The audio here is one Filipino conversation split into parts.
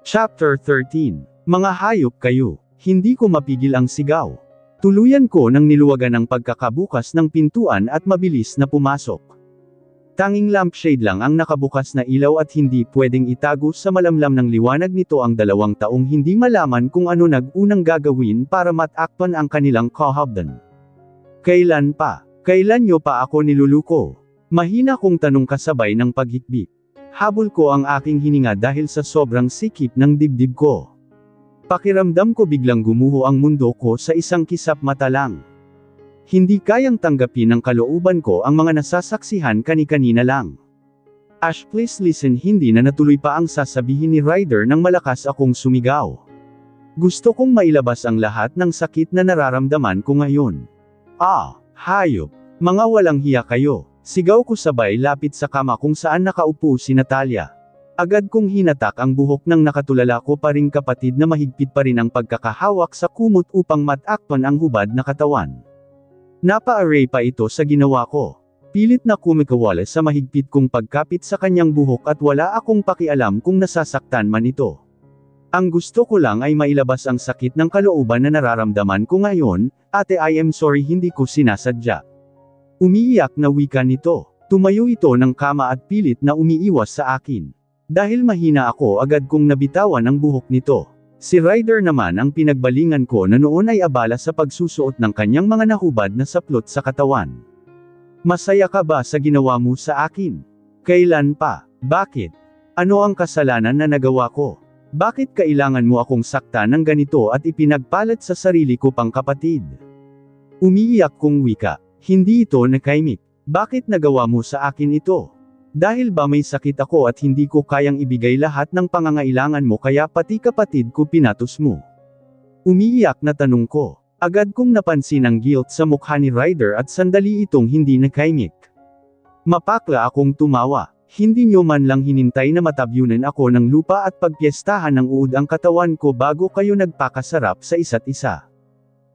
Chapter 13. Mga hayop kayo. Hindi ko mapigil ang sigaw. Tuluyan ko nang niluwagan ang pagkakabukas ng pintuan at mabilis na pumasok. Tanging lampshade lang ang nakabukas na ilaw at hindi pwedeng itago sa malamlam ng liwanag nito ang 2 taong hindi malaman kung ano nag-unang gagawin para matakpan ang kanilang kahabdan. Kailan pa? Kailan nyo pa ako niluluko? Mahina kong tanong kasabay ng paghikbi. Habol ko ang aking hininga dahil sa sobrang sikip ng dibdib ko. Pakiramdam ko biglang gumuho ang mundo ko sa isang kisap mata lang. Hindi kayang tanggapin ng kalooban ko ang mga nasasaksihan kani-kanina lang. Ash, please listen. Hindi na natuloy pa ang sasabihin ni Ryder nang malakas akong sumigaw. Gusto kong mailabas ang lahat ng sakit na nararamdaman ko ngayon. Hayop. Mga walang hiya kayo. Sigaw ko sabay lapit sa kama kung saan nakaupo si Natalia. Agad kong hinatak ang buhok ng nakatulala ko pa ring kapatid na mahigpit pa rin ang pagkakahawak sa kumot upang matakpan ang hubad na katawan. Napa-array pa ito sa ginawa ko. Pilit na kumikawala sa mahigpit kong pagkapit sa kanyang buhok at wala akong pakialam kung nasasaktan man ito. Ang gusto ko lang ay mailabas ang sakit ng kalooban na nararamdaman ko ngayon. Ate, I am sorry, hindi ko sinasadya. Umiiyak na wika nito. Tumayo ito ng kama at pilit na umiiwas sa akin. Dahil mahina ako, agad kong nabitawan ang buhok nito. Si Ryder naman ang pinagbalingan ko na noon ay abala sa pagsusuot ng kanyang mga nahubad na saplot sa katawan. Masaya ka ba sa ginawa mo sa akin? Kailan pa? Bakit? Ano ang kasalanan na nagawa ko? Bakit kailangan mo akong saktan ng ganito at ipinagpalat sa sarili ko pang kapatid? Umiiyak kong wika. Hindi ito nakaimik. Bakit nagawa mo sa akin ito? Dahil ba may sakit ako at hindi ko kayang ibigay lahat ng pangangailangan mo kaya pati kapatid ko pinatos mo? Umiiyak na tanong ko. Agad kong napansin ang guilt sa mukha ni Ryder at sandali itong hindi nakaimik. Mapakla akong tumawa. Hindi nyo man lang hinintay na matabyunan ako ng lupa at pagpiestahan ng uod ang katawan ko bago kayo nagpakasarap sa isa't isa.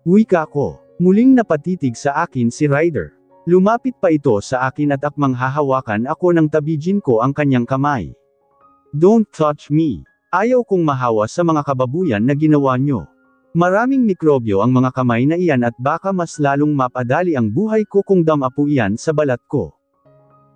Wika ko. Muling napatitig sa akin si Ryder. Lumapit pa ito sa akin at akmang hahawakan ako nang tabijin ko ang kanyang kamay. Don't touch me. Ayaw kong mahawa sa mga kababuyan na ginawa nyo. Maraming mikrobyo ang mga kamay na iyan at baka mas lalong mapadali ang buhay ko kung damapo iyan sa balat ko.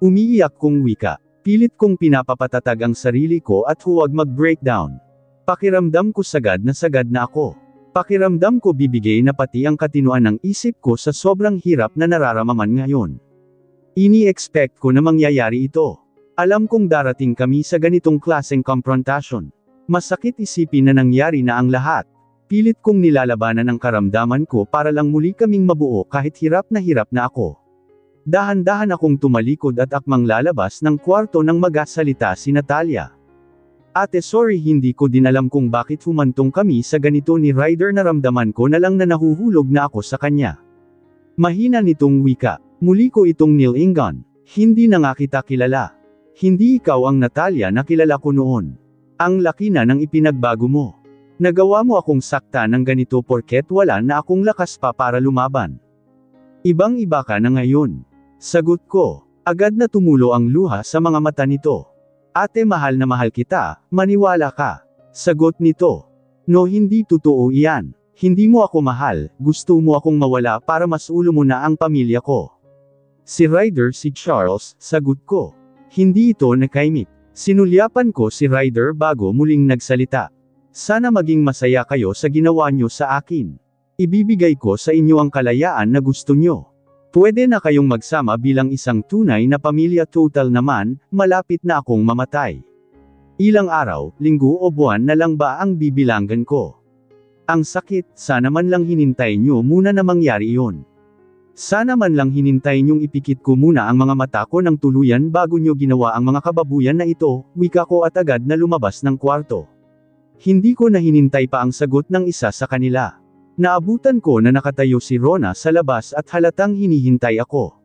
Umiiyak kong wika. Pilit kong pinapapatatag ang sarili ko at huwag mag-breakdown. Pakiramdam ko sagad na ako. Pakiramdam ko bibigay na pati ang katinuan ng isip ko sa sobrang hirap na nararamdaman ngayon. Ini-expect ko na mangyayari ito. Alam kong darating kami sa ganitong klaseng confrontation. Masakit isipin na nangyari na ang lahat. Pilit kong nilalabanan ang karamdaman ko para lang muli kaming mabuo kahit hirap na ako. Dahan-dahan akong tumalikod at akmang lalabas ng kwarto nang magsalita si Natalia. Ate, sorry, hindi ko din alam kung bakit humantong kami sa ganito ni Ryder. Naramdaman ko na lang na nahuhulog na ako sa kanya. Mahina nitong wika. Muli ko itong nilingan. Hindi na nga kita kilala. Hindi ikaw ang Natalia na kilala ko noon. Ang laki na ng ipinagbago mo. Nagawa mo akong sakta ng ganito porket wala na akong lakas pa para lumaban. Ibang-iba ka na ngayon. Sagot ko. Agad na tumulo ang luha sa mga mata nito. Ate, mahal na mahal kita, maniwala ka. Sagot nito. No, hindi totoo iyan. Hindi mo ako mahal, gusto mo akong mawala para masulo mo na ang pamilya ko. Si Ryder, si Charles, sagot ko. Hindi ito nakaimik. Sinulyapan ko si Ryder bago muling nagsalita. Sana maging masaya kayo sa ginawa nyo sa akin. Ibibigay ko sa inyo ang kalayaan na gusto nyo. Pwede na kayong magsama bilang isang tunay na pamilya. Total naman, malapit na akong mamatay. Ilang araw, linggo o buwan na lang ba ang bibilangan ko? Ang sakit, sana man lang hinintay nyo muna na mangyari iyon. Sana man lang hinintay nyong ipikit ko muna ang mga mata ko ng tuluyan bago nyo ginawa ang mga kababuyan na ito, wika ko at agad na lumabas ng kwarto. Hindi ko na hinintay pa ang sagot ng isa sa kanila. Naabutan ko na nakatayo si Rona sa labas at halatang hinihintay ako.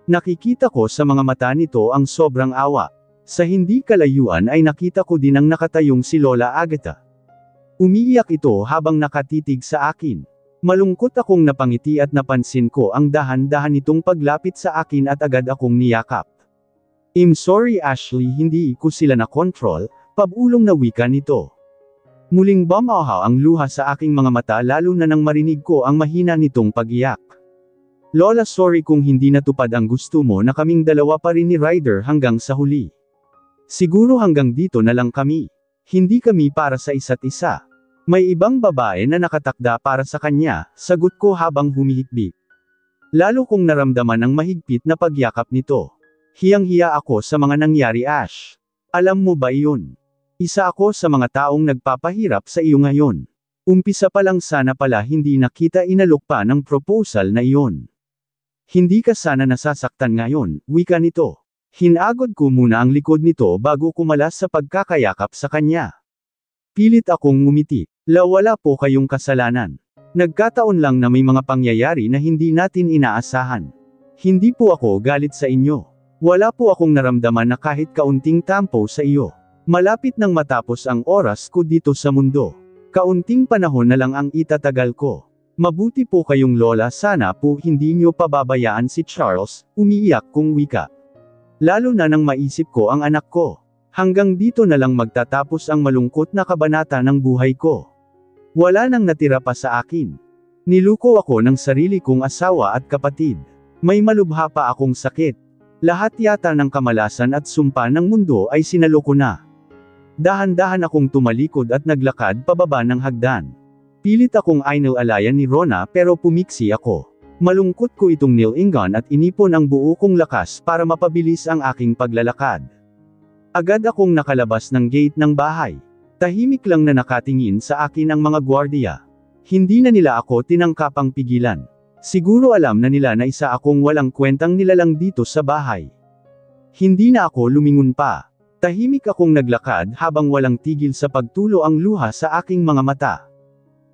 Nakikita ko sa mga mata nito ang sobrang awa. Sa hindi kalayuan ay nakita ko din ang nakatayong si Lola Agatha. Umiiyak ito habang nakatitig sa akin. Malungkot akong napangiti at napansin ko ang dahan-dahan nitong paglapit sa akin at agad akong niyakap. I'm sorry Ashley, hindi ko sila na-control, pabulong na wika nito. Muling bumaha ang luha sa aking mga mata lalo na nang marinig ko ang mahina nitong pag-iyak. Lola, sorry kung hindi natupad ang gusto mo na kaming dalawa pa rin ni Ryder hanggang sa huli. Siguro hanggang dito na lang kami. Hindi kami para sa isa't isa. May ibang babae na nakatakda para sa kanya, sagot ko habang humihikbi. Lalo kong naramdaman ang mahigpit na pagyakap nito. Hiyang-hiya ako sa mga nangyari, Ash. Alam mo ba iyon? Isa ako sa mga taong nagpapahirap sa iyo ngayon. Umpisa pa lang sana pala hindi na kita inalok pa ng proposal na iyon. Hindi ka sana nasasaktan ngayon, wika nito. Hinagod ko muna ang likod nito bago kumalas sa pagkakayakap sa kanya. Pilit akong ngumiti. Wala po kayong kasalanan. Nagkataon lang na may mga pangyayari na hindi natin inaasahan. Hindi po ako galit sa inyo. Wala po akong naramdaman na kahit kaunting tampo sa iyo. Malapit nang matapos ang oras ko dito sa mundo. Kaunting panahon na lang ang itatagal ko. Mabuti po kayong lola, sana po hindi nyo pababayaan si Charles, umiiyak kong wika. Lalo na nang maisip ko ang anak ko. Hanggang dito na lang magtatapos ang malungkot na kabanata ng buhay ko. Wala nang natira pa sa akin. Niluko ako ng sarili kong asawa at kapatid. May malubha pa akong sakit. Lahat yata ng kamalasan at sumpa ng mundo ay sinalo ko na. Dahan-dahan akong tumalikod at naglakad pababa ng hagdan. Pilit akong inalayan ni Rona pero pumiksi ako. Malungkot ko itong nilingan at inipon ang buo kong lakas para mapabilis ang aking paglalakad. Agad akong nakalabas ng gate ng bahay. Tahimik lang na nakatingin sa akin ang mga gwardiya. Hindi na nila ako tinangkapang pigilan. Siguro alam na nila na isa akong walang kwentang nilalang dito sa bahay. Hindi na ako lumingon pa. Tahimik akong naglakad habang walang tigil sa pagtulo ang luha sa aking mga mata.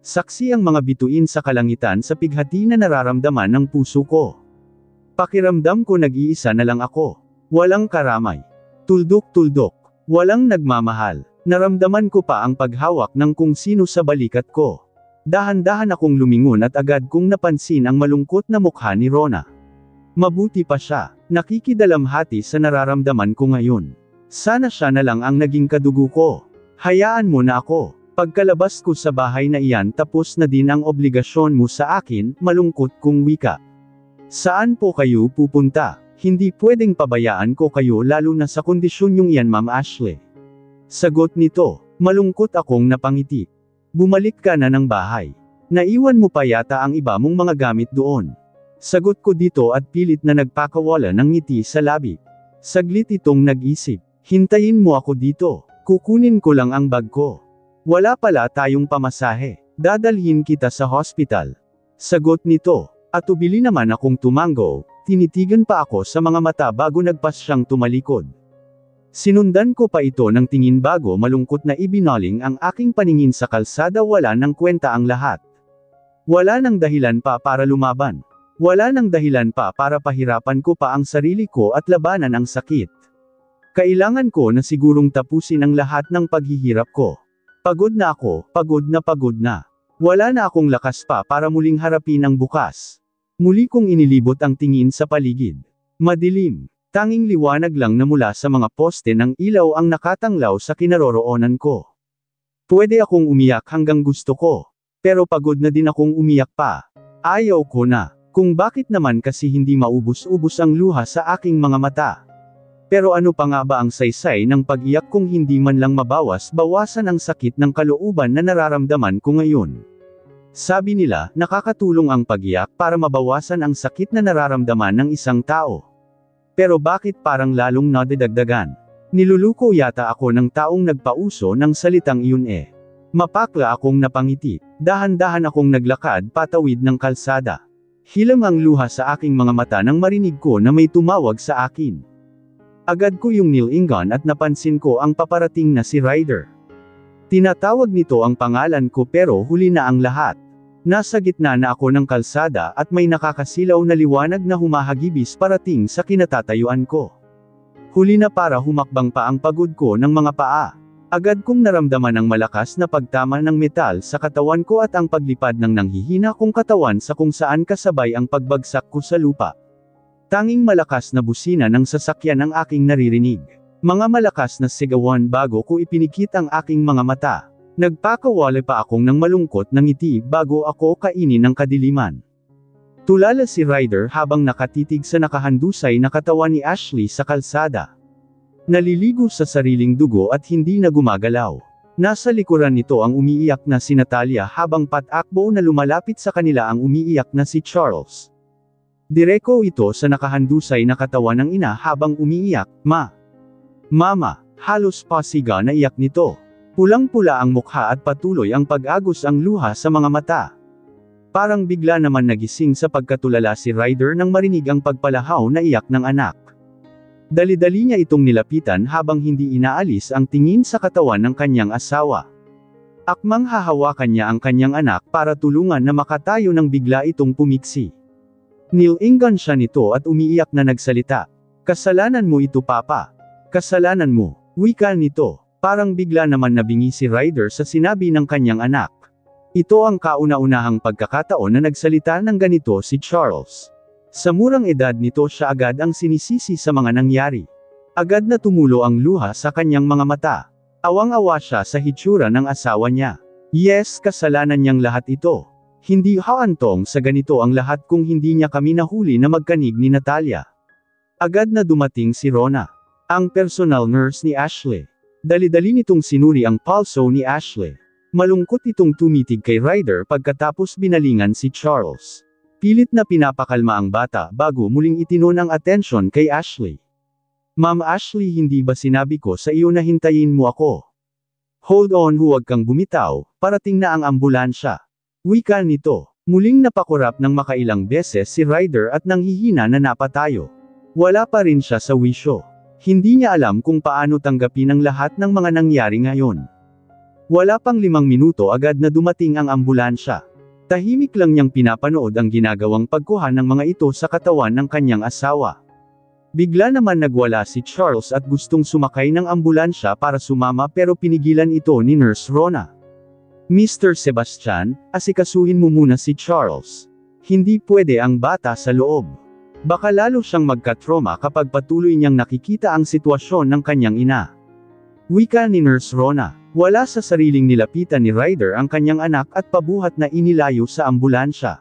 Saksi ang mga bituin sa kalangitan sa pighati na nararamdaman ng puso ko. Pakiramdam ko nag-iisa na lang ako. Walang karamay. Tuldok-tuldok. Walang nagmamahal. Naramdaman ko pa ang paghawak ng kung sino sa balikat ko. Dahan-dahan akong lumingon at agad kong napansin ang malungkot na mukha ni Rona. Mabuti pa siya. Nakikidalamhati sa nararamdaman ko ngayon. Sana siya na lang ang naging kadugo ko. Hayaan mo na ako. Pagkalabas ko sa bahay na iyan, tapos na din ang obligasyon mo sa akin, malungkot kong wika. Saan po kayo pupunta? Hindi pwedeng pabayaan ko kayo lalo na sa kondisyon yung iyan, Ma'am Ashley. Sagot nito. Malungkot akong napangiti. Bumalik ka na ng bahay. Naiwan mo pa yata ang iba mong mga gamit doon. Sagot ko dito at pilit na nagpakawala ng ngiti sa labi. Saglit itong nag-isip. Hintayin mo ako dito. Kukunin ko lang ang bag ko. Wala pala tayong pamasahe. Dadalhin kita sa hospital. Sagot nito. Atubili naman akong tumango. Tinitigan pa ako sa mga mata bago nagpas siyang tumalikod. Sinundan ko pa ito ng tingin bago malungkot na ibinaling ang aking paningin sa kalsada. Wala nang kwenta ang lahat. Wala nang dahilan pa para lumaban. Wala nang dahilan pa para pahirapan ko pa ang sarili ko at labanan ang sakit. Kailangan ko na sigurong tapusin ang lahat ng paghihirap ko. Pagod na ako, pagod na pagod na. Wala na akong lakas pa para muling harapin ang bukas. Muli kong inilibot ang tingin sa paligid. Madilim. Tanging liwanag lang na mula sa mga poste ng ilaw ang nakatanglaw sa kinaroroonan ko. Pwede akong umiyak hanggang gusto ko. Pero pagod na din akong umiyak pa. Ayaw ko na. Kung bakit naman kasi hindi maubos-ubos ang luha sa aking mga mata. Pero ano pa nga ba ang saysay ng pag-iyak kung hindi man lang mabawas-bawasan ang sakit ng kalooban na nararamdaman ko ngayon? Sabi nila, nakakatulong ang pag-iyak para mabawasan ang sakit na nararamdaman ng isang tao. Pero bakit parang lalong nadadagdagan? Niluluko yata ako ng taong nagpauso ng salitang iyon eh. Mapakla akong napangiti. Dahan-dahan akong naglakad patawid ng kalsada. Hilam ang luha sa aking mga mata nang marinig ko na may tumawag sa akin. Agad ko yung nilingan at napansin ko ang paparating na si Ryder. Tinatawag nito ang pangalan ko pero huli na ang lahat. Nasa gitna na ako ng kalsada at may nakakasilaw na liwanag na humahagibis parating sa kinatatayuan ko. Huli na para humakbang pa ang pagod ko ng mga paa. Agad kong naramdaman ang malakas na pagtama ng metal sa katawan ko at ang paglipad ng nanghihina kong katawan sa kung saan kasabay ang pagbagsak ko sa lupa. Tanging malakas na busina ng sasakyan ang aking naririnig. Mga malakas na sigawan bago ko ipinikit ang aking mga mata. Nagpakawala pa akong ng malungkot na ngiti bago ako kainin ng kadiliman. Tulala si Ryder habang nakatitig sa nakahandusay na katawan ni Ashley sa kalsada. Naliligo sa sariling dugo at hindi na gumagalaw. Nasa likuran nito ang umiiyak na si Natalia habang patakbo na lumalapit sa kanila ang umiiyak na si Charles. Direko ito sa nakahandusay na katawan ng ina habang umiiyak, Mama, halos pasiga na iyak nito. Pulang-pula ang mukha at patuloy ang pag-agos ang luha sa mga mata. Parang bigla naman nagising sa pagkatulala si Ryder nang marinig ang pagpalahaw na iyak ng anak. Dali-dali niya itong nilapitan habang hindi inaalis ang tingin sa katawan ng kanyang asawa. Akmang hahawakan niya ang kanyang anak para tulungan na makatayo nang bigla itong pumiksi. Nilingan siya nito at umiiyak na nagsalita. "Kasalanan mo ito, Papa. Kasalanan mo," wika nito. Parang bigla naman nabingi si Ryder sa sinabi ng kanyang anak. Ito ang kauna-unahang pagkakataon na nagsalita ng ganito si Charles. Sa murang edad nito siya agad ang sinisisi sa mga nangyari. Agad na tumulo ang luha sa kanyang mga mata. Awang-awa siya sa hitsura ng asawa niya. Yes, kasalanan niyang lahat ito. Hindi haantong sa ganito ang lahat kung hindi niya kami nahuli na magkanig ni Natalia. Agad na dumating si Rona, ang personal nurse ni Ashley. Dali-dali nitong sinuri ang pulso ni Ashley. Malungkot itong tumitig kay Ryder pagkatapos binalingan si Charles. Pilit na pinapakalma ang bata bago muling itinon ang atensyon kay Ashley. "Ma'am Ashley, hindi ba sinabi ko sa iyo na hintayin mo ako? Hold on, huwag kang bumitaw, parating na ang ambulansya." Wika nito. Muling napakurap ng makailang beses si Ryder at nanghihina na napatayo. Wala pa rin siya sa wisyo. Hindi niya alam kung paano tanggapin ang lahat ng mga nangyari ngayon. Wala pang 5 minuto agad na dumating ang ambulansya. Tahimik lang niyang pinapanood ang ginagawang pagkuha ng mga ito sa katawan ng kanyang asawa. Bigla naman nagwala si Charles at gustong sumakay ng ambulansya para sumama pero pinigilan ito ni Nurse Rona. "Mr. Sebastian, asikasuhin mo muna si Charles. Hindi pwede ang bata sa loob. Baka lalo siyang magka-trauma kapag patuloy niyang nakikita ang sitwasyon ng kanyang ina." Wika ni Nurse Rona. Wala sa sariling nilapitan ni Ryder ang kanyang anak at pabuhat na inilayo sa ambulansya.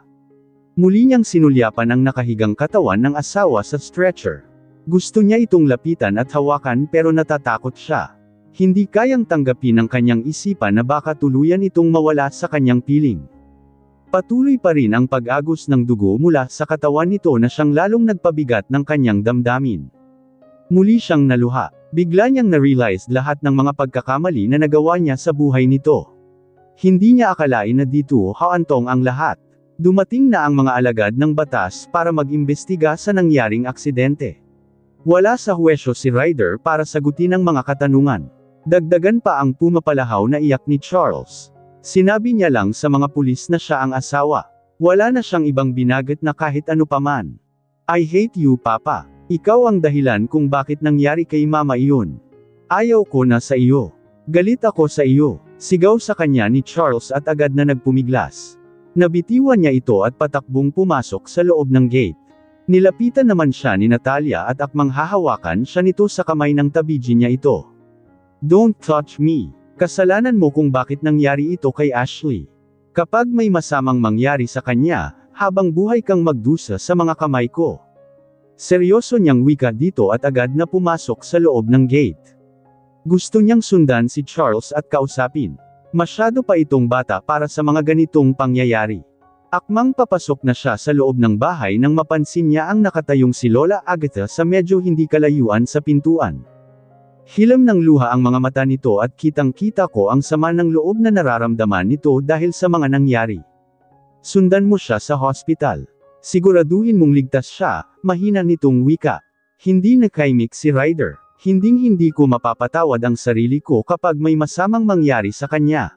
Muli niyang sinulyapan ang nakahigang katawan ng asawa sa stretcher. Gusto niya itong lapitan at hawakan pero natatakot siya. Hindi kayang tanggapin ng kanyang isipan na baka tuluyan itong mawala sa kanyang piling. Patuloy pa rin ang pag-agos ng dugo mula sa katawan nito na siyang lalong nagpabigat ng kanyang damdamin. Muli siyang naluha. Bigla niyang na-realize lahat ng mga pagkakamali na nagawa niya sa buhay nito. Hindi niya akalain na dito haantong ang lahat. Dumating na ang mga alagad ng batas para mag-imbestiga sa nangyaring aksidente. Wala sa huwesyo si Ryder para sagutin ang mga katanungan. Dagdagan pa ang pumapalahaw na iyak ni Charles. Sinabi niya lang sa mga pulis na siya ang asawa. Wala na siyang ibang binagat na kahit ano paman. "I hate you, Papa. Ikaw ang dahilan kung bakit nangyari kay Mama iyon. Ayaw ko na sa iyo. Galit ako sa iyo." Sigaw sa kanya ni Charles at agad na nagpumiglas. Nabitiwan niya ito at patakbong pumasok sa loob ng gate. Nilapitan naman siya ni Natalia at akmang hahawakan siya nito sa kamay ng tabiji niya ito. "Don't touch me. Kasalanan mo kung bakit nangyari ito kay Ashley. Kapag may masamang mangyari sa kanya, habang buhay kang magdusa sa mga kamay ko." Seryoso niyang wika dito at agad na pumasok sa loob ng gate. Gusto niyang sundan si Charles at kausapin. Masyado pa itong bata para sa mga ganitong pangyayari. Akmang papasok na siya sa loob ng bahay nang mapansin niya ang nakatayong si Lola Agatha sa medyo hindi kalayuan sa pintuan. Hilam ng luha ang mga mata nito at kitang-kita ko ang sama ng loob na nararamdaman nito dahil sa mga nangyari. "Sundan mo siya sa hospital. Siguraduhin mong ligtas siya," mahina nitong wika. Hindi nakaimik si Ryder. Hinding-hindi ko mapapatawad ang sarili ko kapag may masamang mangyari sa kanya.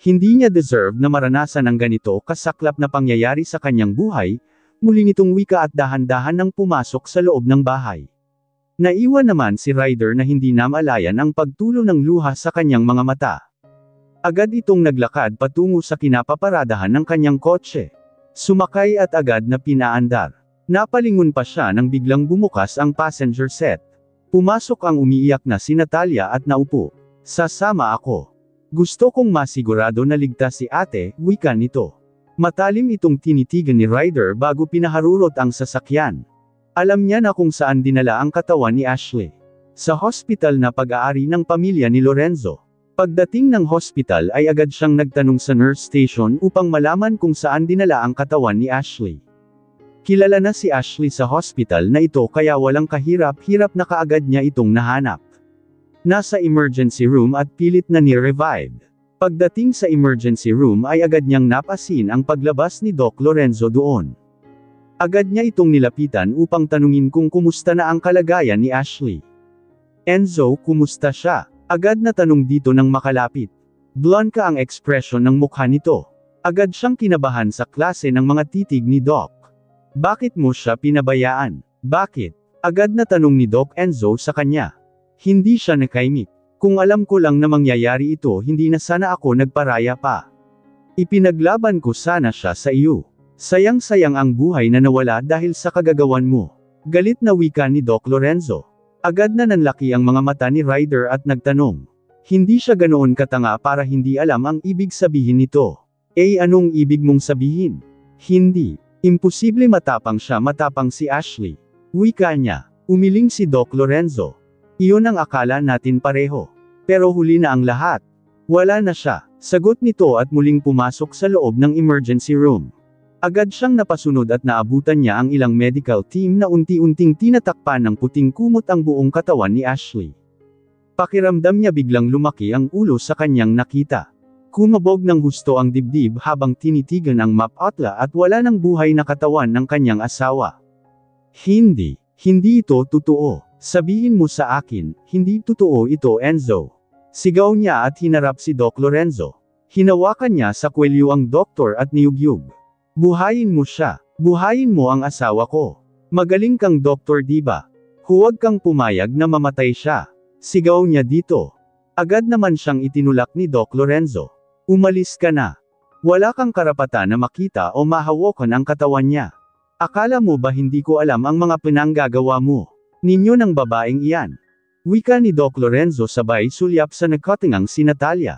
Hindi niya deserve na maranasan ang ganito kasaklap na pangyayari sa kanyang buhay, muli nitong wika at dahan-dahan nang pumasok sa loob ng bahay. Naiwan naman si Ryder na hindi namalayan ang pagtulo ng luha sa kanyang mga mata. Agad itong naglakad patungo sa kinapaparadahan ng kanyang kotse. Sumakay at agad na pinaandar. Napalingon pa siya nang biglang bumukas ang passenger set. Pumasok ang umiiyak na si Natalia at naupo. "Sasama ako." Gusto kong masigurado na ligtas si ate, wika nito. Matalim itong tinitigan ni Ryder bago pinaharurot ang sasakyan. Alam niya na kung saan dinala ang katawan ni Ashley. Sa hospital na pag-aari ng pamilya ni Lorenzo. Pagdating ng hospital ay agad siyang nagtanong sa nurse station upang malaman kung saan dinala ang katawan ni Ashley. Kilala na si Ashley sa hospital na ito kaya walang kahirap-hirap na kaagad niya itong nahanap. Nasa emergency room at pilit na ni-revive. Pagdating sa emergency room ay agad niyang napasin ang paglabas ni Doc Lorenzo doon. Agad niya itong nilapitan upang tanungin kung kumusta na ang kalagayan ni Ashley. Enzo, kumusta siya? Agad na tanong dito nang makalapit. Blanca ang ekspresyon ng mukha nito. Agad siyang kinabahan sa klase ng mga titig ni Doc. Bakit mo siya pinabayaan? Bakit? Agad na tanong ni Doc Enzo sa kanya. Hindi siya nakaimik. Kung alam ko lang na mangyayari ito hindi na sana ako nagparaya pa. Ipinaglaban ko sana siya sa iyo. Sayang-sayang ang buhay na nawala dahil sa kagagawan mo. Galit na wika ni Doc Lorenzo. Agad na nanlaki ang mga mata ni Ryder at nagtanong. Hindi siya ganoon katanga para hindi alam ang ibig sabihin nito. Anong ibig mong sabihin? Hindi. Imposible matapang siya, matapang si Ashley. Wika niya. Umiling si Doc Lorenzo. Iyon ang akala natin pareho. Pero huli na ang lahat. Wala na siya. Sagot nito at muling pumasok sa loob ng emergency room. Agad siyang napasunod at naabutan niya ang ilang medical team na unti-unting tinatakpan ng puting kumot ang buong katawan ni Ashley. Pakiramdam niya biglang lumaki ang ulo sa kanyang nakita. Kumabog ng husto ang dibdib habang tinitigan ang map-atla at wala ng buhay na katawan ng kanyang asawa. Hindi ito totoo. Sabihin mo sa akin, hindi totoo ito Enzo. Sigaw niya at hinarap si Doc Lorenzo. Hinawakan niya sa kwelyo ang doktor at niyugyug. Buhayin mo siya. Buhayin mo ang asawa ko. Magaling kang doktor diba? Huwag kang pumayag na mamatay siya. Sigaw niya dito. Agad naman siyang itinulak ni Doc Lorenzo. Umalis ka na. Wala kang karapatan na makita o mahawakan ang katawan niya. Akala mo ba hindi ko alam ang mga pinanggagawa mo? Ninyo ng babaeng iyan. Wika ni Doc Lorenzo sabay sulyap sa nagkatingang si Natalia.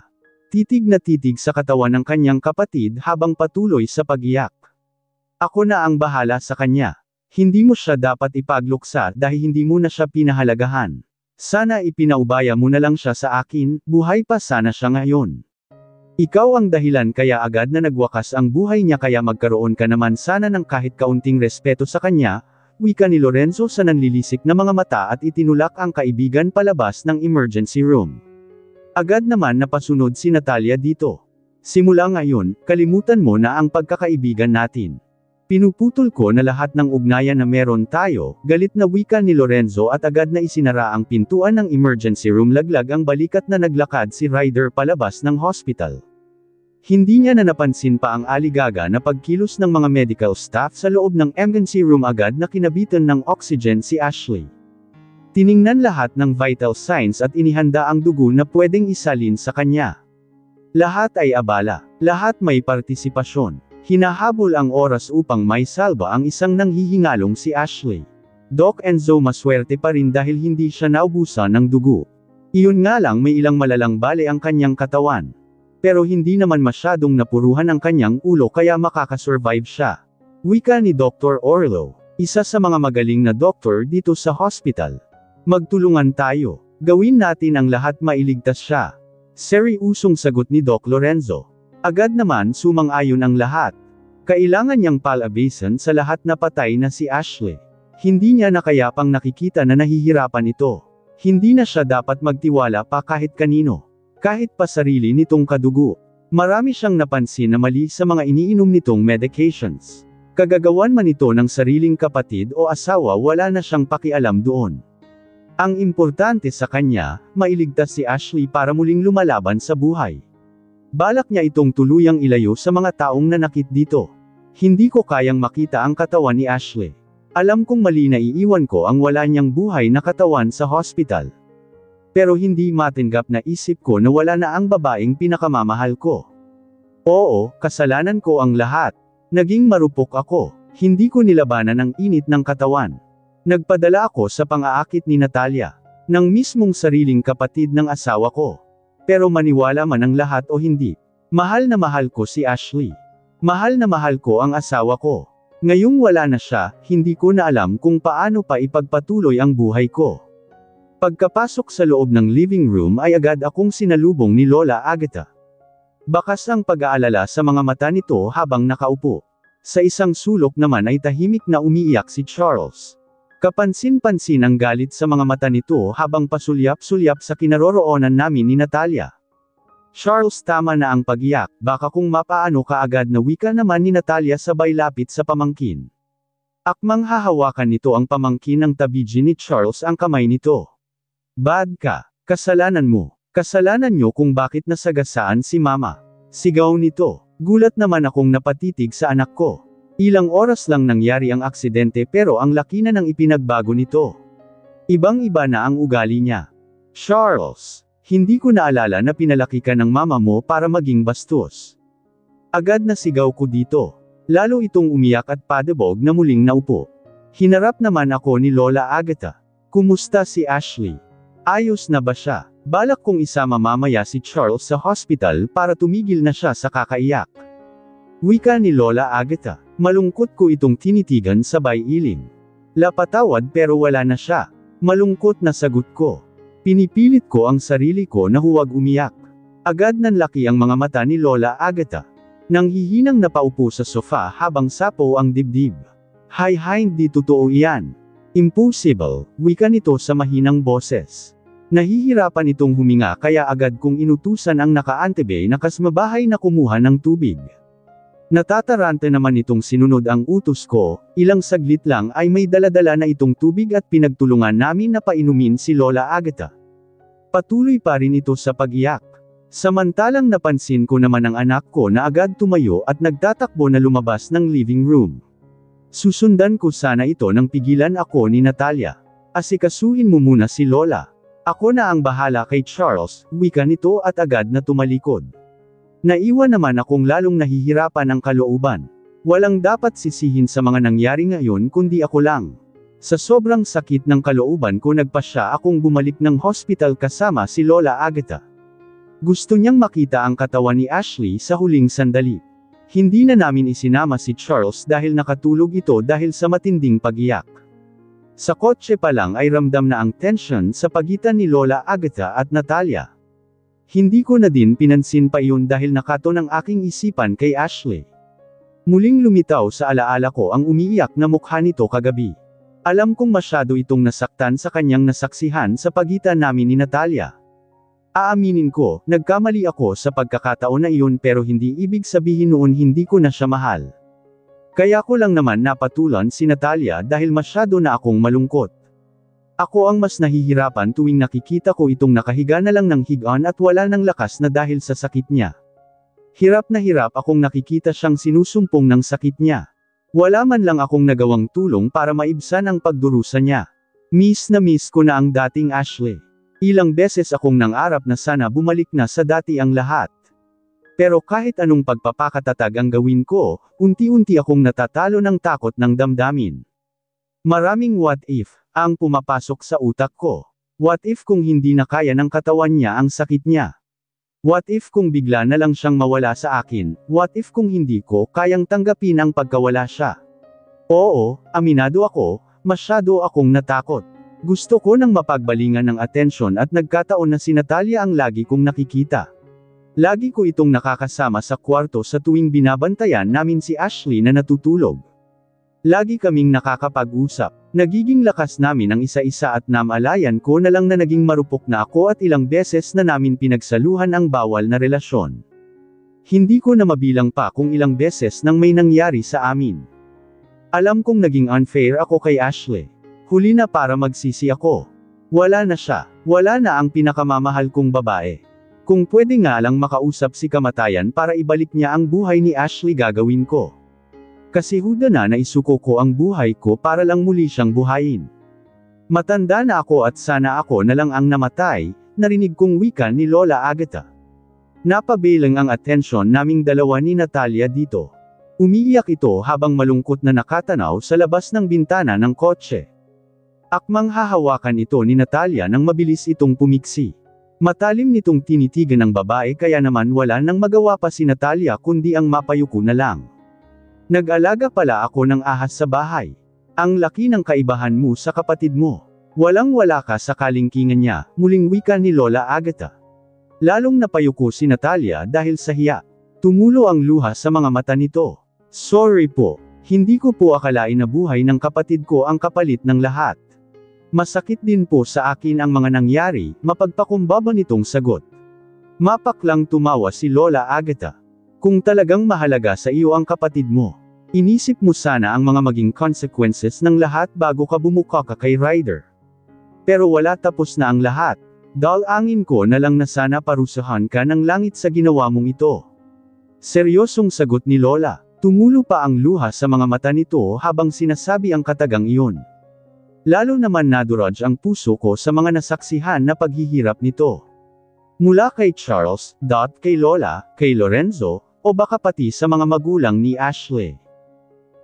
Titig na titig sa katawan ng kanyang kapatid habang patuloy sa pag-iyak. Ako na ang bahala sa kanya. Hindi mo siya dapat ipagluksa dahil hindi mo na siya pinahalagahan. Sana ipinaubaya mo na lang siya sa akin, buhay pa sana siya ngayon. Ikaw ang dahilan kaya agad na nagwakas ang buhay niya kaya magkaroon ka naman sana ng kahit kaunting respeto sa kanya, wika ni Lorenzo sa nanlilisik na mga mata at itinulak ang kaibigan palabas ng emergency room. Agad naman napasunod si Natalia dito. Simula ngayon, kalimutan mo na ang pagkakaibigan natin. Pinuputol ko na lahat ng ugnayan na meron tayo, galit na wika ni Lorenzo at agad na isinara ang pintuan ng emergency room laglag ang balikat na naglakad si Ryder palabas ng hospital. Hindi niya na napansin pa ang aligaga na pagkilos ng mga medical staff sa loob ng emergency room agad na kinabitan ng oxygen si Ashley. Tiningnan lahat ng vital signs at inihanda ang dugo na pwedeng isalin sa kanya. Lahat ay abala. Lahat may partisipasyon. Hinahabol ang oras upang may salba ang isang nanghihingalong si Ashley. Doc Enzo maswerte pa rin dahil hindi siya naubusan ng dugo. Iyon nga lang may ilang malalang bale ang kanyang katawan. Pero hindi naman masyadong napuruhan ang kanyang ulo kaya makakasurvive siya. Wika ni Dr. Orlo, isa sa mga magaling na doktor dito sa hospital. Magtulungan tayo. Gawin natin ang lahat mailigtas siya. Seriusong sagot ni Doc Lorenzo. Agad naman sumang-ayon ang lahat. Kailangan niyang palabasin sa lahat na patay na si Ashley. Hindi niya na kaya pang nakikita na nahihirapan ito. Hindi na siya dapat magtiwala pa kahit kanino. Kahit pa sarili nitong kadugo. Marami siyang napansin na mali sa mga iniinom nitong medications. Kagagawan man ito ng sariling kapatid o asawa wala na siyang pakialam doon. Ang importante sa kanya, mailigtas si Ashley para muling lumalaban sa buhay. Balak niya itong tuluyang ilayo sa mga taong nanakit dito. Hindi ko kayang makita ang katawan ni Ashley. Alam kong mali na iiwan ko ang wala niyang buhay na katawan sa hospital. Pero hindi matanggap na isip ko na wala na ang babaeng pinakamamahal ko. Oo, kasalanan ko ang lahat. Naging marupok ako. Hindi ko nilabanan ang init ng katawan. Nagpadala ako sa pang-aakit ni Natalia, ng mismong sariling kapatid ng asawa ko. Pero maniwala man ang lahat o hindi, mahal na mahal ko si Ashley. Mahal na mahal ko ang asawa ko. Ngayong wala na siya, hindi ko na alam kung paano pa ipagpatuloy ang buhay ko. Pagkapasok sa loob ng living room ay agad akong sinalubong ni Lola Agatha. Bakas ang pag-aalala sa mga mata nito habang nakaupo. Sa isang sulok naman ay tahimik na umiiyak si Charles. Kapansin-pansin ang galit sa mga mata nito habang pasulyap-sulyap sa kinaroroonan namin ni Natalia. Charles, tama na ang pag-iyak, baka kung mapaano ka agad, na wika naman ni Natalia sabay lapit sa pamangkin. Akmang hahawakan nito ang pamangkin ng tabigi ni Charles ang kamay nito. Bad ka, kasalanan mo. Kasalanan nyo kung bakit nasagasaan si Mama. Sigaw nito. Gulat naman akong napatitig sa anak ko. Ilang oras lang nangyari ang aksidente pero ang laki na ng ipinagbago nito. Ibang-iba na ang ugali niya. Charles, hindi ko naalala na pinalaki ka ng mama mo para maging bastos. Agad na sigaw ko dito. Lalo itong umiyak at padabog na muling naupo. Hinarap naman ako ni Lola Agatha. Kumusta si Ashley? Ayos na ba siya? Balak kong isama mamaya si Charles sa hospital para tumigil na siya sa kakaiyak. Wika ni Lola Agatha. Malungkot ko itong tinitigan sabay iling. Lapatawad pero wala na siya. Malungkot na sagot ko. Pinipilit ko ang sarili ko na huwag umiyak. Agad nanlaki ang mga mata ni Lola Agatha. Nanghihinang napaupo sa sofa habang sapo ang dibdib. Hay, hindi totoo iyan. Impossible, wika nito sa mahinang boses. Nahihirapan itong huminga kaya agad kong inutusan ang naka-antebay na kasmabahay na kumuha ng tubig. Natataranta naman itong sinunod ang utos ko, ilang saglit lang ay may daladala na itong tubig at pinagtulungan namin na painumin si Lola Agatha. Patuloy pa rin ito sa pag-iyak. Samantalang napansin ko naman ang anak ko na agad tumayo at nagtatakbo na lumabas ng living room. Susundan ko sana ito nang pigilan ako ni Natalia. Asikasuhin mo muna si Lola. Ako na ang bahala kay Charles, wika nito at agad na tumalikod. Naiwan naman akong lalong nahihirapan ang kalooban. Walang dapat sisihin sa mga nangyari ngayon kundi ako lang. Sa sobrang sakit ng kalooban ko nagpasya akong bumalik ng hospital kasama si Lola Agatha. Gusto niyang makita ang katawan ni Ashley sa huling sandali. Hindi na namin isinama si Charles dahil nakatulog ito dahil sa matinding pag-iyak. Sa kotse pa lang ay ramdam na ang tension sa pagitan ni Lola Agatha at Natalia. Hindi ko na din pinansin pa iyon dahil nakaton ang aking isipan kay Ashley. Muling lumitaw sa alaala ko ang umiiyak na mukha nito kagabi. Alam kong masyado itong nasaktan sa kanyang nasaksihan sa pagitan namin ni Natalia. Aaminin ko, nagkamali ako sa pagkakataon na iyon pero hindi ibig sabihin noon hindi ko na siya mahal. Kaya ko lang naman napatulan si Natalia dahil masyado na akong malungkot. Ako ang mas nahihirapan tuwing nakikita ko itong nakahiga na lang ng higaan at wala ng lakas na dahil sa sakit niya. Hirap na hirap akong nakikita siyang sinusumpong ng sakit niya. Wala man lang akong nagawang tulong para maibsan ang pagdurusa niya. Miss na miss ko na ang dating Ashley. Ilang beses akong nangarap na sana bumalik na sa dati ang lahat. Pero kahit anong pagpapakatatag ang gawin ko, unti-unti akong natatalo ng takot ng damdamin. Maraming what if ang pumapasok sa utak ko. What if kung hindi na kaya ng katawan niya ang sakit niya? What if kung bigla na lang siyang mawala sa akin? What if kung hindi ko kayang tanggapin ang pagkawala siya? Oo, aminado ako, masyado akong natakot. Gusto ko nang mapagbalingan ng atensyon at nagkataon na si Natalia ang lagi kong nakikita. Lagi ko itong nakakasama sa kwarto sa tuwing binabantayan namin si Ashley na natutulog. Lagi kaming nakakapag-usap. Nagiging lakas namin ang isa-isa at namalayan ko na lang na naging marupok na ako at ilang beses na namin pinagsaluhan ang bawal na relasyon. Hindi ko na mabilang pa kung ilang beses nang may nangyari sa amin. Alam kong naging unfair ako kay Ashley. Huli na para magsisi ako. Wala na siya. Wala na ang pinakamamahal kong babae. Kung pwede nga lang makausap si kamatayan para ibalik niya ang buhay ni Ashley gagawin ko. Kasi huda na naisuko ko ang buhay ko para lang muli siyang buhayin. Matanda na ako at sana ako na lang ang namatay, narinig kong wika ni Lola Agatha. Napabilang ang atensyon naming dalawa ni Natalia dito. Umiiyak ito habang malungkot na nakatanaw sa labas ng bintana ng kotse. Akmang hahawakan ito ni Natalia nang mabilis itong pumiksi. Matalim nitong tinitigan ng babae kaya naman wala nang magawa pa si Natalia kundi ang mapayuko na lang. Nag-alaga pala ako ng ahas sa bahay. Ang laki ng kaibahan mo sa kapatid mo. Walang-wala ka sa kalingkingan niya, muling wika ni Lola Agatha. Lalong napayuko si Natalia dahil sa hiya. Tumulo ang luha sa mga mata nito. Sorry po, hindi ko po akalain na buhay ng kapatid ko ang kapalit ng lahat. Masakit din po sa akin ang mga nangyari, mapagpakumbaba nitong sagot. Mapaklang tumawa si Lola Agatha. Kung talagang mahalaga sa iyo ang kapatid mo, inisip mo sana ang mga maging consequences ng lahat bago ka bumuka ka kay Ryder. Pero wala, tapos na ang lahat. Dalangin ko na lang na sana parusahan ka ng langit sa ginawa mong ito. Seryosong sagot ni Lola. Tumulo pa ang luha sa mga mata nito habang sinasabi ang katagang iyon. Lalo naman naduraj ang puso ko sa mga nasaksihan na paghihirap nito. Mula kay Charles, kay Lola, kay Lorenzo, o baka pati sa mga magulang ni Ashley.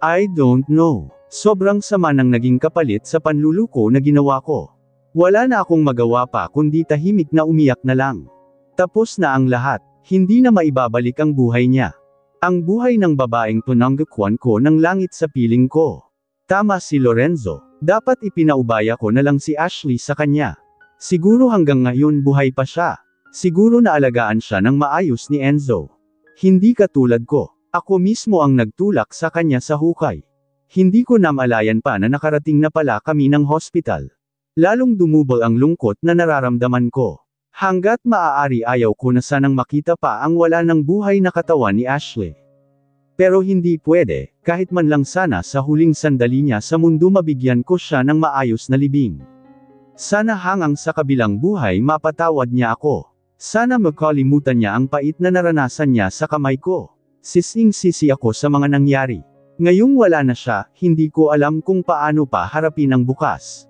I don't know. Sobrang sama ng naging kapalit sa panluluko na ginawa ko. Wala na akong magawa pa kundi tahimik na umiyak na lang. Tapos na ang lahat, hindi na maibabalik ang buhay niya. Ang buhay ng babaeng pinanggakuan ko ng langit sa piling ko. Tama si Lorenzo. Dapat ipinaubaya ko na lang si Ashley sa kanya. Siguro hanggang ngayon buhay pa siya. Siguro naalagaan siya ng maayos ni Enzo. Hindi katulad ko. Ako mismo ang nagtulak sa kanya sa hukay. Hindi ko namalayan pa na nakarating na pala kami ng hospital. Lalong dumubol ang lungkot na nararamdaman ko. Hanggat maaari ayaw ko na sanang makita pa ang wala ng buhay na katawan ni Ashley. Pero hindi pwede, kahit man lang sana sa huling sandali niya sa mundo mabigyan ko siya ng maayos na libing. Sana hangang sa kabilang buhay mapatawad niya ako. Sana makalimutan niya ang pait na naranasan niya sa kamay ko. Sising-sisi ako sa mga nangyari. Ngayong wala na siya, hindi ko alam kung paano pa harapin ang bukas.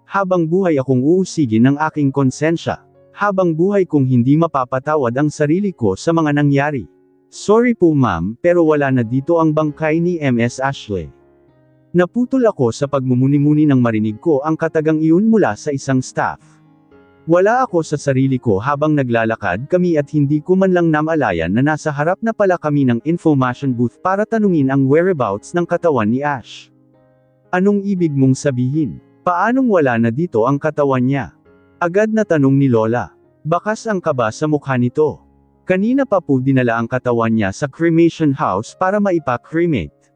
Habang buhay akong uusigin ng aking konsensya. Habang buhay kong hindi mapapatawad ang sarili ko sa mga nangyari. Sorry po ma'am, pero wala na dito ang bangkay ni Ms. Ashley. Naputol ako sa pagmumuni-muni nang marinig ko ang katagang iyon mula sa isang staff. Wala ako sa sarili ko habang naglalakad kami at hindi ko man lang namalayan na nasa harap na pala kami ng information booth para tanungin ang whereabouts ng katawan ni Ash. Anong ibig mong sabihin? Paanong wala na dito ang katawan niya? Agad na tanong ni Lola. Bakas ang kaba sa mukha nito. Kanina pa po dinala ang katawan niya sa cremation house para maipa-cremate.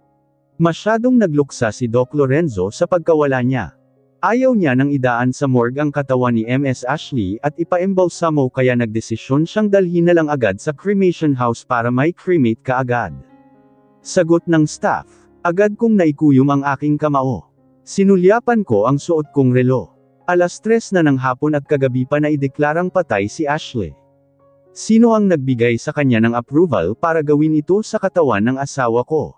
Masyadong nagluksa si Doc Lorenzo sa pagkawala niya. Ayaw niya nang idaan sa morgue ang katawan ni Ms. Ashley at ipa-embalsamo kaya nagdesisyon siyang dalhin na lang agad sa cremation house para may cremate kaagad. Sagot ng staff. Agad kong naikuyom ang aking kamao. Sinulyapan ko ang suot kong relo. 3:00 na ng hapon at kagabi pa na ideklarang patay si Ashley. Sino ang nagbigay sa kanya ng approval para gawin ito sa katawan ng asawa ko?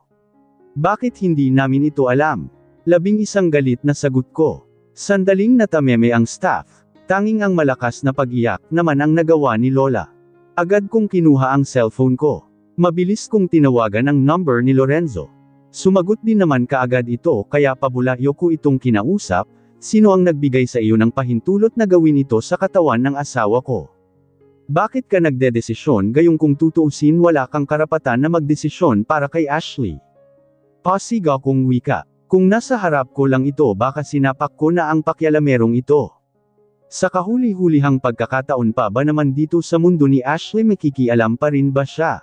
Bakit hindi namin ito alam? 11 galit na sagot ko. Sandaling natameme ang staff. Tanging ang malakas na pag-iyak naman ang nagawa ni Lola. Agad kong kinuha ang cellphone ko. Mabilis kong tinawagan ang number ni Lorenzo. Sumagot din naman kaagad ito kaya pabulayo ko itong kinausap. Sino ang nagbigay sa iyo ng pahintulot na gawin ito sa katawan ng asawa ko? Bakit ka nagdedesisyon gayong kung tutuusin wala kang karapatan na magdesisyon para kay Ashley? Pasiga kong wika. Kung nasa harap ko lang ito baka sinapak ko na ang pakialamerong ito. Sa kahuli-hulihang pagkakataon pa ba naman dito sa mundo ni Ashley makikialam pa rin ba siya?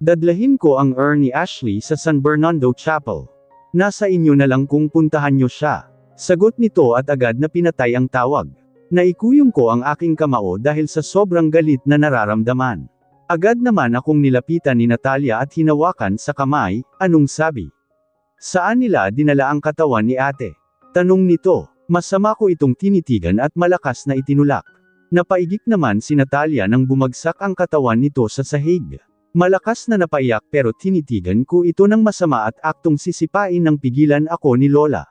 Dadlahin ko ang urn ni Ashley sa San Bernardo Chapel. Nasa inyo na lang kung puntahan nyo siya. Sagot nito at agad na pinatay ang tawag. Naikuyom ko ang aking kamao dahil sa sobrang galit na nararamdaman. Agad naman akong nilapitan ni Natalia at hinawakan sa kamay. Anong sabi? Saan nila dinala ang katawan ni ate? Tanong nito. Masama ko itong tinitigan at malakas na itinulak. Napaigik naman si Natalia nang bumagsak ang katawan nito sa sahig. Malakas na napaiyak pero tinitigan ko ito ng masama at aktong sisipain ng pigilan ako ni Lola.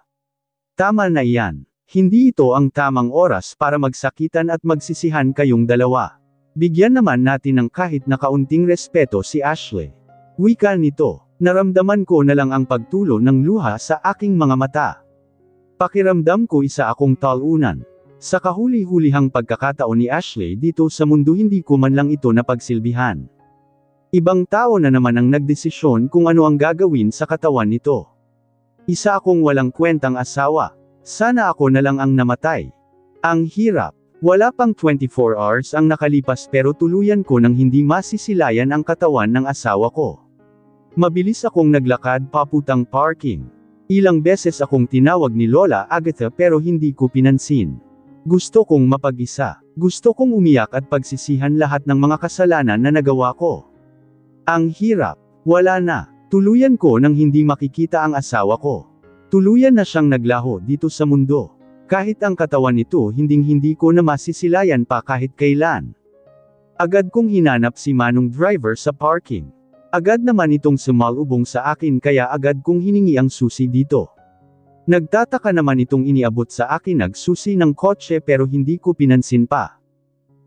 Tama na iyan. Hindi ito ang tamang oras para magsakitan at magsisihan kayong dalawa. Bigyan naman natin ng kahit na kaunting respeto si Ashley. Wika nito, naramdaman ko na lang ang pagtulo ng luha sa aking mga mata. Pakiramdam ko isa akong talunan. Sa kahuli-hulihang pagkakataon ni Ashley dito sa mundo hindi ko man lang ito napagsilbihan. Ibang tao na naman ang nagdesisyon kung ano ang gagawin sa katawan nito. Isa akong walang kwentang asawa. Sana ako na lang ang namatay. Ang hirap. Wala pang 24 hours ang nakalipas pero tuluyan ko nang hindi masisilayan ang katawan ng asawa ko. Mabilis akong naglakad paputang parking. Ilang beses akong tinawag ni Lola Agatha pero hindi ko pinansin. Gusto kong mapag-isa. Gusto kong umiyak at pagsisihan lahat ng mga kasalanan na nagawa ko. Ang hirap. Wala na. Tuluyan ko nang hindi makikita ang asawa ko. Tuluyan na siyang naglaho dito sa mundo. Kahit ang katawan nito hindi ko na masisilayan pa kahit kailan. Agad kong hinanap si Manong driver sa parking. Agad naman itong sumalubong sa akin kaya agad kong hiningi ang susi dito. Nagtataka naman itong iniabot sa akin nagsusi ng kotse pero hindi ko pinansin pa.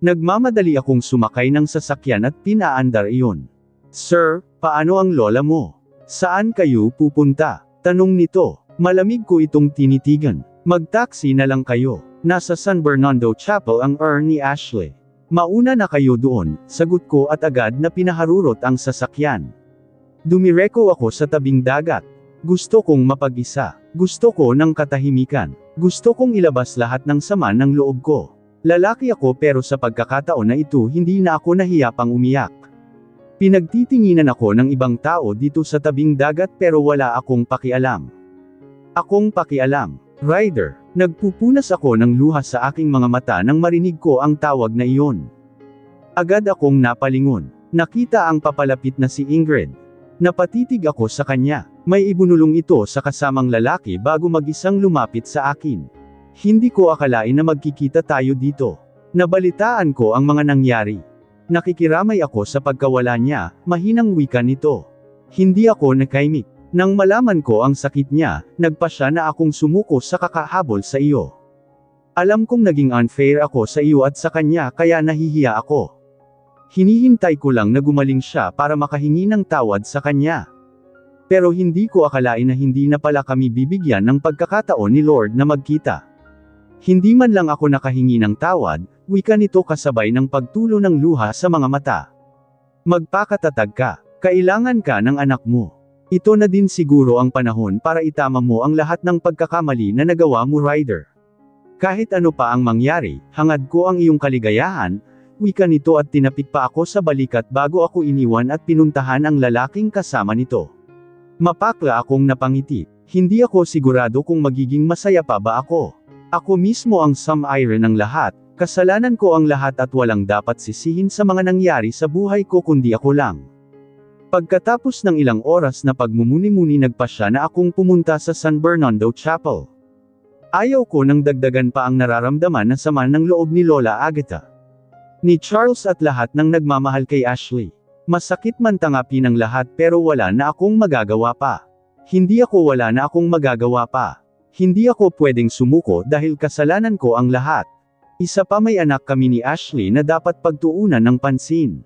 Nagmamadali akong sumakay ng sasakyan at pinaandar iyon. Sir, paano ang lola mo? Saan kayo pupunta? Tanong nito. Malamig ko itong tinitigan. Mag-taxi na lang kayo. Nasa San Bernardo Chapel ang ni Ashley. Mauna na kayo doon, sagot ko at agad na pinaharurot ang sasakyan. Dumireko ako sa tabing dagat. Gusto kong mapag-isa. Gusto ko ng katahimikan. Gusto kong ilabas lahat ng sama ng loob ko. Lalaki ako pero sa pagkakataon na ito hindi na ako nahiya pang umiyak. Pinagtitinginan ako ng ibang tao dito sa tabing dagat pero wala akong pakialam. Akong pakialam. Ryder, nagpupunas ako ng luha sa aking mga mata nang marinig ko ang tawag na iyon. Agad akong napalingon. Nakita ang papalapit na si Ingrid. Napatitig ako sa kanya. May ibunulong ito sa kasamang lalaki bago mag-isang lumapit sa akin. Hindi ko akalain na magkikita tayo dito. Nabalitaan ko ang mga nangyari. Nakikiramay ako sa pagkawala niya, mahinang wika nito. Hindi ako nakaimik. Nang malaman ko ang sakit niya, nagpasya na akong sumuko sa kakahabol sa iyo. Alam kong naging unfair ako sa iyo at sa kanya kaya nahihiya ako. Hinihintay ko lang na gumaling siya para makahingi ng tawad sa kanya. Pero hindi ko akalain na hindi na pala kami bibigyan ng pagkakataon ni Lord na magkita. Hindi man lang ako nakahingi ng tawad, wika nito kasabay ng pagtulo ng luha sa mga mata. Magpakatatag ka. Kailangan ka ng anak mo. Ito na din siguro ang panahon para itama mo ang lahat ng pagkakamali na nagawa mo, Ryder. Kahit ano pa ang mangyari, hangad ko ang iyong kaligayahan, wika nito at tinapik pa ako sa balikat bago ako iniwan at pinuntahan ang lalaking kasama nito. Mapakla akong napangiti. Hindi ako sigurado kung magiging masaya pa ba ako. Ako mismo ang sum-iron ng lahat, kasalanan ko ang lahat at walang dapat sisihin sa mga nangyari sa buhay ko kundi ako lang. Pagkatapos ng ilang oras na pagmumuni-muni nagpasya na akong pumunta sa San Bernardo Chapel. Ayaw ko nang dagdagan pa ang nararamdaman na sama ng loob ni Lola Agatha, ni Charles at lahat ng nagmamahal kay Ashley. Masakit man tanggapin ng lahat pero wala na akong magagawa pa. Hindi wala na akong magagawa pa. Hindi ako pwedeng sumuko dahil kasalanan ko ang lahat. Isa pa may anak kami ni Ashley na dapat pagtuunan ng pansin.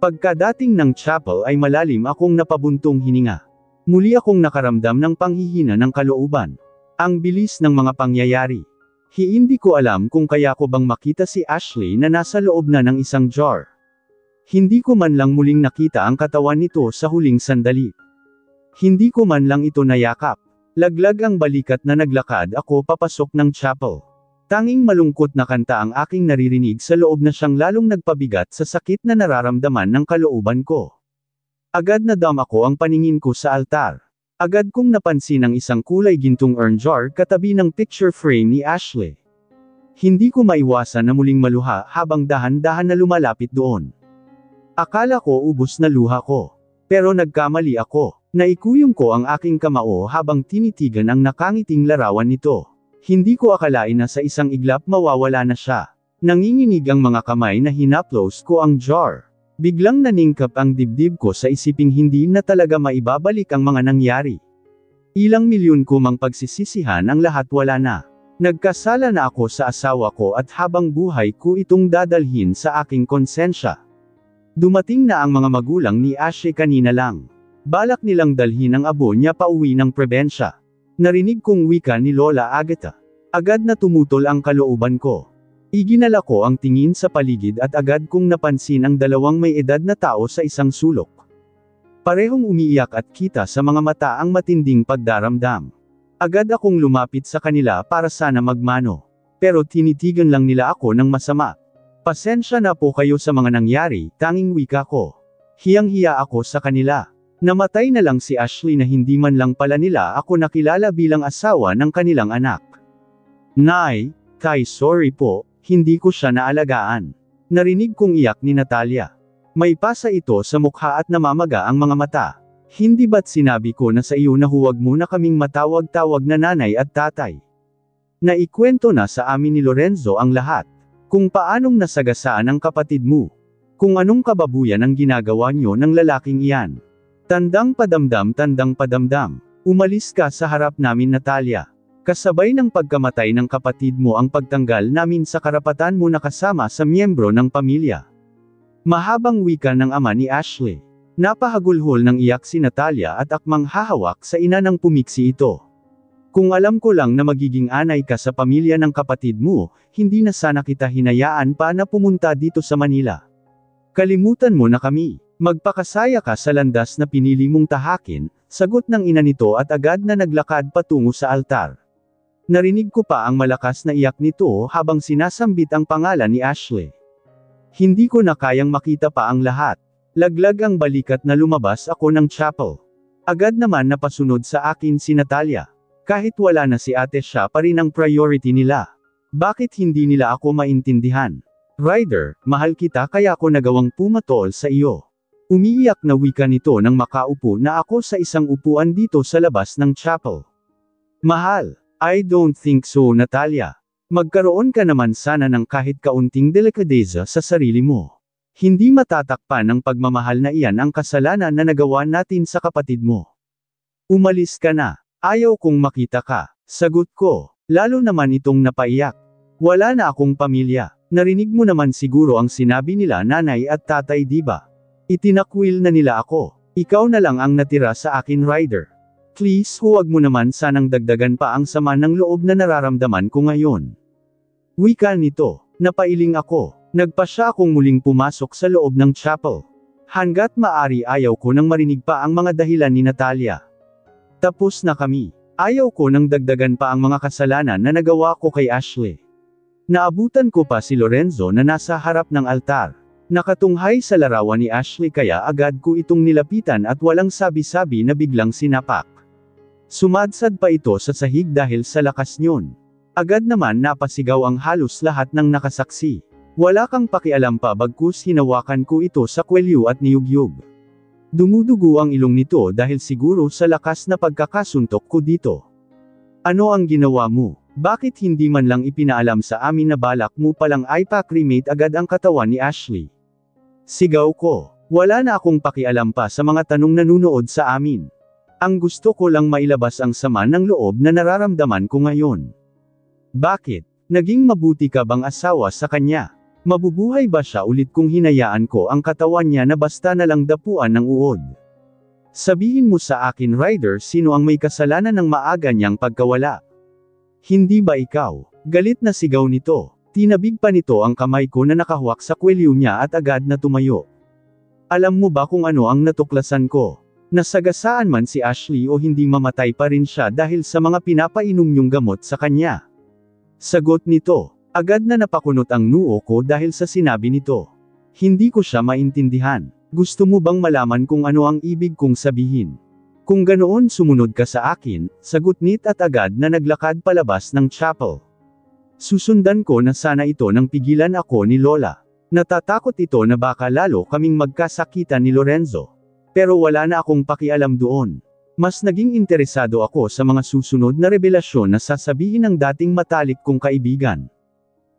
Pagkadating ng chapel ay malalim akong napabuntong hininga. Muli akong nakaramdam ng panghihina ng kalooban. Ang bilis ng mga pangyayari. Hindi ko alam kung kaya ko bang makita si Ashley na nasa loob na ng isang jar. Hindi ko man lang muling nakita ang katawan nito sa huling sandali. Hindi ko man lang ito nayakap. Laglag ang balikat na naglakad ako papasok ng chapel. Tanging malungkot na kanta ang aking naririnig sa loob na siyang lalong nagpabigat sa sakit na nararamdaman ng kalooban ko. Agad na dam ako ang paningin ko sa altar. Agad kong napansin ang isang kulay gintong urn jar katabi ng picture frame ni Ashley. Hindi ko maiwasan na muling maluha habang dahan-dahan na lumalapit doon. Akala ko ubos na luha ko. Pero nagkamali ako. Naikuyong ko ang aking kamao habang tinitigan ang nakangiting larawan nito. Hindi ko akalain na sa isang iglap mawawala na siya. Nanginginig ang mga kamay na hinaplos ko ang jar. Biglang naningkap ang dibdib ko sa isiping hindi na talaga maibabalik ang mga nangyari. Ilang milyon ko mang pagsisisihan ang lahat wala na. Nagkasala na ako sa asawa ko at habang buhay ko itong dadalhin sa aking konsensya. Dumating na ang mga magulang ni Ashley kanina lang. Balak nilang dalhin ang abo niya pauwi ng probensya. Narinig kong wika ni Lola Agatha. Agad na tumutol ang kalooban ko. Iginala ko ang tingin sa paligid at agad kong napansin ang dalawang may edad na tao sa isang sulok. Parehong umiiyak at kita sa mga mata ang matinding pagdaramdam. Agad akong lumapit sa kanila para sana magmano. Pero tinitigan lang nila ako ng masama. Pasensya na po kayo sa mga nangyari, tanging wika ko. Hiyang-hiya ako sa kanila. Namatay na lang si Ashley na hindi man lang pala nila ako nakilala bilang asawa ng kanilang anak. Nay, Tay, sorry po, hindi ko siya naalagaan. Narinig kong iyak ni Natalia. May pasa ito sa mukha at namamaga ang mga mata. Hindi ba't sinabi ko na sa iyo na huwag mo na kaming matawag-tawag na nanay at tatay? Naikwento na sa amin ni Lorenzo ang lahat. Kung paanong nasagasaan ang kapatid mo. Kung anong kababuyan ang ginagawa nyo ng lalaking iyan. Tandang padamdam. Umalis ka sa harap namin, Natalia. Kasabay ng pagkamatay ng kapatid mo ang pagtanggal namin sa karapatan mo na kasama sa miyembro ng pamilya. Mahabang wika ng ama ni Ashley. Napahagulhol ng iyak si Natalia at akmang hahawak sa ina ng pumiksi ito. Kung alam ko lang na magiging anay ka sa pamilya ng kapatid mo, hindi na sana kita hinayaan pa na pumunta dito sa Manila. Kalimutan mo na kami. Magpakasaya ka sa landas na pinili mong tahakin, sagot ng ina nito at agad na naglakad patungo sa altar. Narinig ko pa ang malakas na iyak nito habang sinasambit ang pangalan ni Ashley. Hindi ko na kayang makita pa ang lahat. Laglag ang balikat na lumabas ako ng chapel. Agad naman napasunod sa akin si Natalia. Kahit wala na si ate, siya pa rin ang priority nila. Bakit hindi nila ako maintindihan? Ryder, mahal kita kaya ako nagawang pumatol sa iyo. Umiiyak na wika nito nang makaupo na ako sa isang upuan dito sa labas ng chapel. Mahal. I don't think so, Natalia. Magkaroon ka naman sana ng kahit kaunting delikadeza sa sarili mo. Hindi matatakpan ng pagmamahal na iyan ang kasalanan na nagawa natin sa kapatid mo. Umalis ka na. Ayaw kong makita ka. Sagot ko. Lalo naman itong napaiyak. Wala na akong pamilya. Narinig mo naman siguro ang sinabi nila nanay at tatay, diba? Itinakwil na nila ako. Ikaw na lang ang natira sa akin, Ryder. Please, huwag mo naman sanang dagdagan pa ang sama ng loob na nararamdaman ko ngayon. Wika nito. Napailing ako. Nagpasya akong muling pumasok sa loob ng chapel. Hanggat maari ayaw ko nang marinig pa ang mga dahilan ni Natalia. Tapos na kami. Ayaw ko nang dagdagan pa ang mga kasalanan na nagawa ko kay Ashley. Naabutan ko pa si Lorenzo na nasa harap ng altar. Nakatunghay sa larawan ni Ashley kaya agad ko itong nilapitan at walang sabi-sabi na biglang sinapak. Sumadsad pa ito sa sahig dahil sa lakas niyon. Agad naman napasigaw ang halos lahat ng nakasaksi. Wala kang pakialam pa bagkus hinawakan ko ito sa kwelyo at niyugyug. Dumudugo ang ilong nito dahil siguro sa lakas na pagkakasuntok ko dito. Ano ang ginawa mo? Bakit hindi man lang ipinaalam sa amin na balak mo palang ipa-cremate agad ang katawan ni Ashley? Sigaw ko. Wala na akong pakialam pa sa mga tanong nanunood sa amin. Ang gusto ko lang mailabas ang sama ng loob na nararamdaman ko ngayon. Bakit? Naging mabuti ka bang asawa sa kanya? Mabubuhay ba siya ulit kung hinayaan ko ang katawan niya na basta na lang dapuan ng uod? Sabihin mo sa akin, Ryder, sino ang may kasalanan ng maaga niyang pagkawala? Hindi ba ikaw? Galit na sigaw nito. Tinabig pa nito ang kamay ko na nakahuwak sa kwelyo niya at agad na tumayo. Alam mo ba kung ano ang natuklasan ko? Nasagasaan man si Ashley o hindi, mamatay pa rin siya dahil sa mga pinapainom niyong gamot sa kanya. Sagot nito. Agad na napakunot ang noo ko dahil sa sinabi nito. Hindi ko siya maintindihan. Gusto mo bang malaman kung ano ang ibig kong sabihin? Kung ganoon sumunod ka sa akin, sagot nit at agad na naglakad palabas ng chapel. Susundan ko na sana ito nang pigilan ako ni Lola. Natatakot ito na baka lalo kaming magkasakitan ni Lorenzo. Pero wala na akong pakialam doon. Mas naging interesado ako sa mga susunod na revelasyon na sasabihin ng dating matalik kong kaibigan.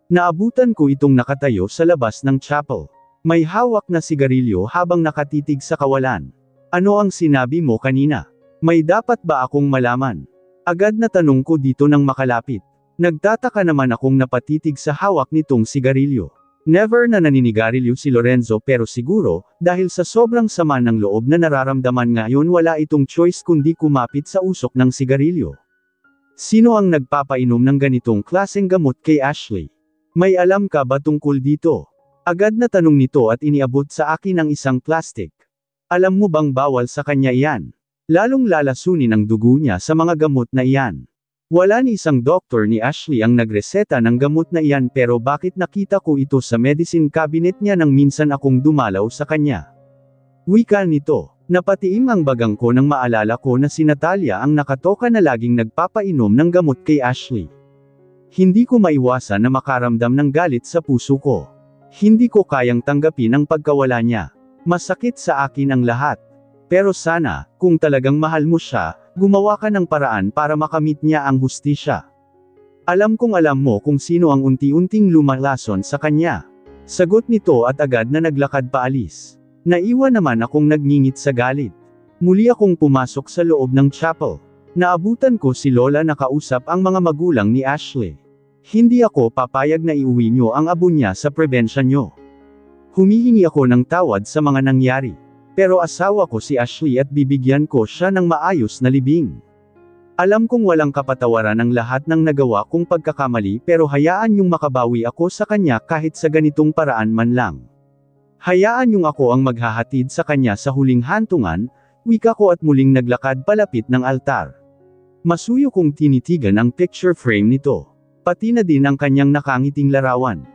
Naabutan ko itong nakatayo sa labas ng chapel. May hawak na sigarilyo habang nakatitig sa kawalan. Ano ang sinabi mo kanina? May dapat ba akong malaman? Agad na tanong ko dito nang makalapit. Nagtataka naman akong napatitig sa hawak nitong sigarilyo. Never na naninigarilyo si Lorenzo pero siguro, dahil sa sobrang sama ng loob na nararamdaman ngayon wala itong choice kundi kumapit sa usok ng sigarilyo. Sino ang nagpapainom ng ganitong klaseng gamot kay Ashley? May alam ka ba tungkol dito? Agad na tanong nito at iniabot sa akin ang isang plastic. Alam mo bang bawal sa kanya iyan? Lalong lalasunin ang dugo niya sa mga gamot na iyan. Wala ni isang doktor ni Ashley ang nagreseta ng gamot na iyan pero bakit nakita ko ito sa medicine cabinet niya nang minsan akong dumalaw sa kanya? Wika nito. Napatiim ang bagang ko nang maalala ko na si Natalia ang nakatoka na laging nagpapainom ng gamot kay Ashley. Hindi ko maiwasan na makaramdam ng galit sa puso ko. Hindi ko kayang tanggapin ang pagkawala niya. Masakit sa akin ang lahat. Pero sana, kung talagang mahal mo siya, gumawa ka ng paraan para makamit niya ang hustisya. Alam kong alam mo kung sino ang unti-unting lumalason sa kanya. Sagot nito at agad na naglakad paalis. Naiwan naman akong nagngingit sa galit. Muli akong pumasok sa loob ng chapel. Naabutan ko si Lola na kausap ang mga magulang ni Ashley. Hindi ako papayag na iuwi niyo ang abo niya sa probensya niyo. Humihingi ako ng tawad sa mga nangyari. Pero asawa ko si Ashley at bibigyan ko siya ng maayos na libing. Alam kong walang kapatawaran ang lahat ng nagawa kong pagkakamali pero hayaan niyong makabawi ako sa kanya kahit sa ganitong paraan man lang. Hayaan niyong ako ang maghahatid sa kanya sa huling hantungan, wika ko at muling naglakad palapit ng altar. Masuyo kong tinitigan ang picture frame nito. Pati na din ang kanyang nakangiting larawan.